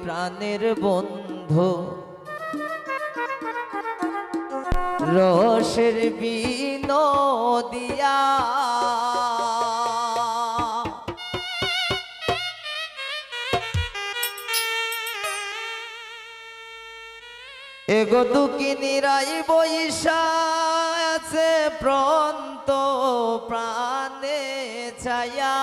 প্রাণের বন্ধু রসের বিনোদিয়া এগো দুঃখিনীরাই বৈশা আছে প্রন্ত প্রাণে ছায়া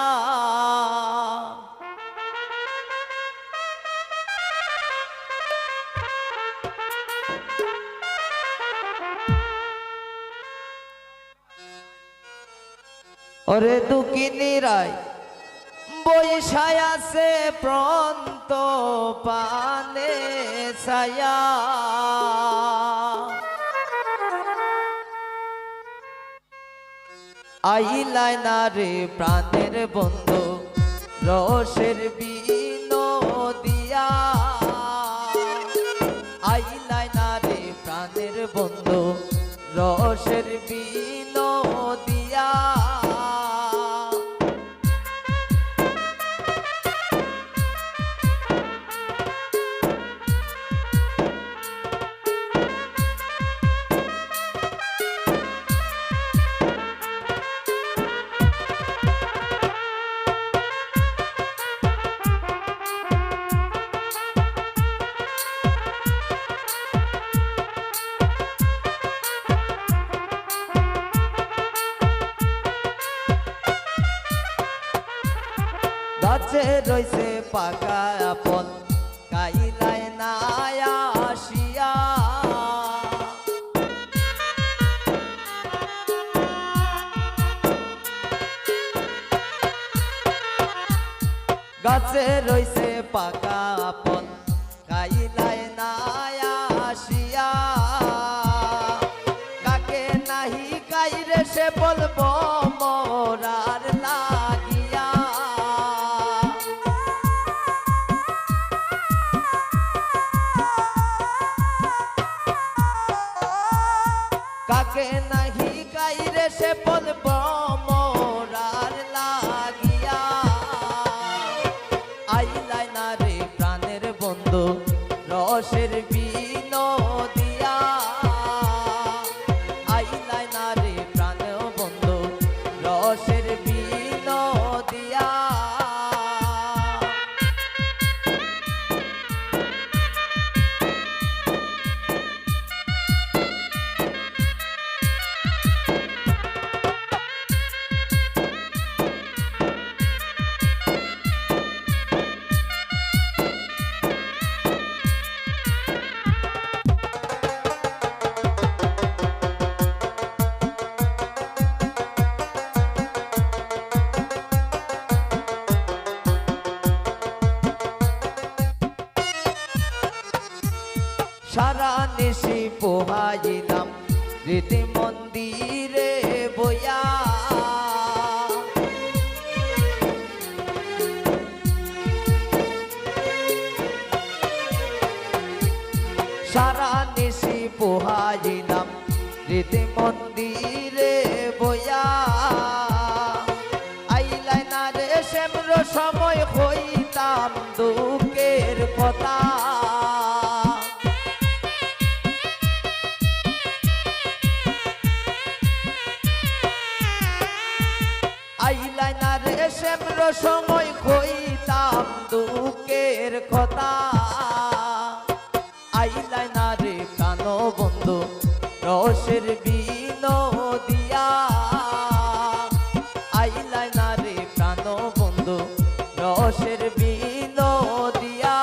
ওরে দুঃখিনীরাই বৈশায় আছে প্রন্ত পানে ছায়া আইলাই না রে প্রাণের বন্ধু রসের বিনোদিয়া আইলাই না রে প্রাণের বন্ধু রসের বিনোদিয়া গাছে রইছে পাকা আপন কাইলাই না আসিয়া গাছে রইছে পাকা আপন কাইলাই না আসিয়া কাকে নাহি কাইরে সে বলবো মোরার লাগিয়া কাকে নাহি কাইরে সে বলব মোরার লাগিয়া আইলাই না রে প্রাণের বন্ধু রসের বিনোদিয়া আইলাই না রে প্রাণের বন্ধু রসের বিনোদিয়া সারা নিশি পোহাইলাম রীতি মন্দিরে বইয়া সারা নিশি পোহাইলাম রীতি মন্দিরে বইয়া আইলাই না রে শ্যামর সময় হইতাম দুঃখের কথা আইলাই না রে শ্যামর সময় কইতাম দুঃখের কথা আইলাই না রে কানো বন্ধু রসের বিনোদিয়া আইলাই না রে কানো বন্ধু রসের বিনোদিয়া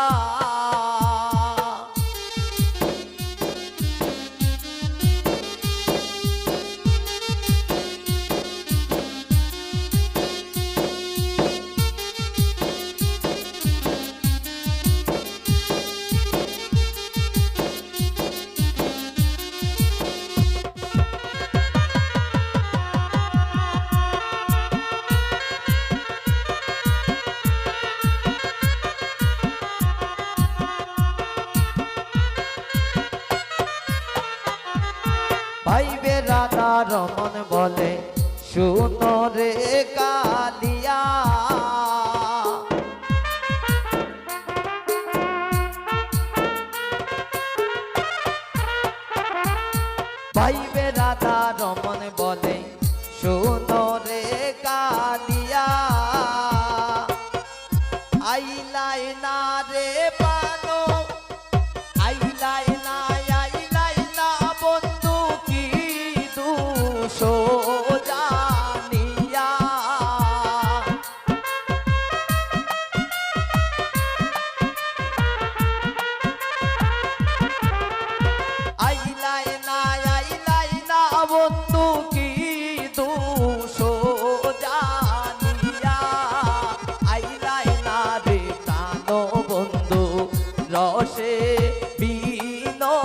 ভাইবে রাধা রমন বলে শুনো রে কালিয়া ভাইবে রাধা রমন বলে শোনো রে কালিয়া আইলাই না রে পানো আইলাই না বন্ধু কি দুশো জানিয়া আইলাই না বন্ধু কি দুশো জানিয়া আইলাই না রে প্রাণ বন্ধু রসে বিনোদিয়া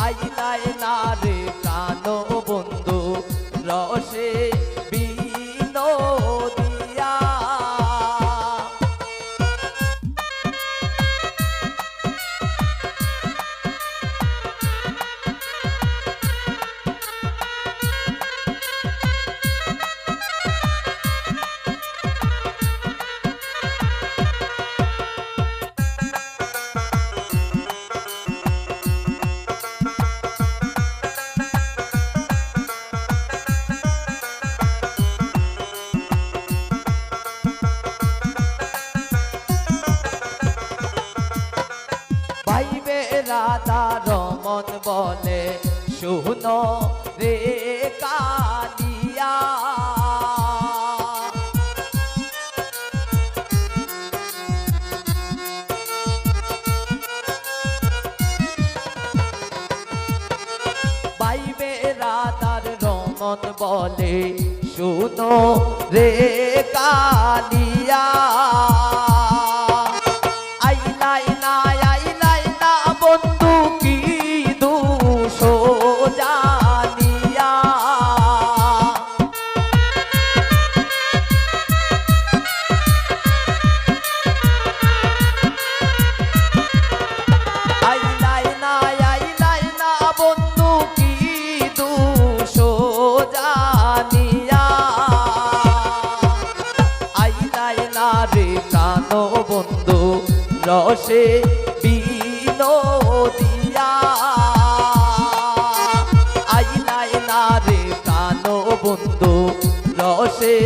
আইলাই না রে প্রাণ বন্ধু রসে বিনোদিয়া ভাইবে রাধা রমন বলে শুনো রে কালিয়া ভাইবে রাধার রমন বলে শুনো রে কালিয়া আইলাই না বন্ধু কি দুশো জানিয়া আইলাই না বন্ধু কি দুশো জানিয়া আইলাই না রে প্রাণ বন্ধু রসে বিনোদিয়া আইলাই না রে প্রাণ বন্ধু রসে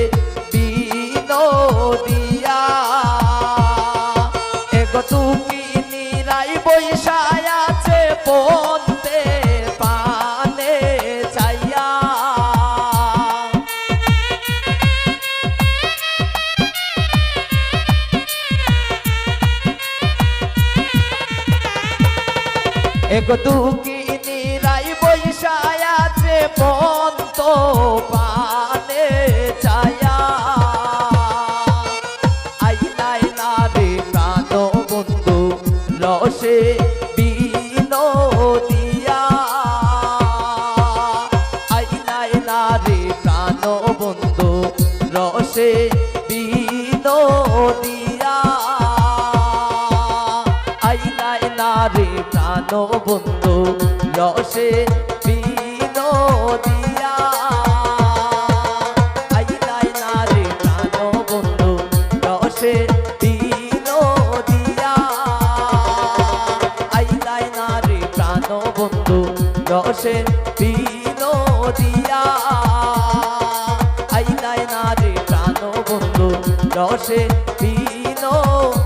বিনোদিয়া এগো তুমি নিরাই বৈশায় আছে পন্তে পানে চাইয়া এগো দুঃখী নিরাই বৈশায় আছে পন্ত পানে চায়া আইলাই না রে প্রাণ বন্ধু রসে বিনোদিয়া আইলাই না রে প্রাণ বন্ধু রসে বিনোদিয়া আইলাই না রে প্রাণ বন্ধু রসে বিনোদিয়া আইলাই না রে প্রাণ বন্ধু রসে বিনোদিয়া আইলাই না রে প্রাণ বন্ধু রসে বিনোদিয়া আইলাই না রে প্রাণ বন্ধু রসে বিনোদিয়া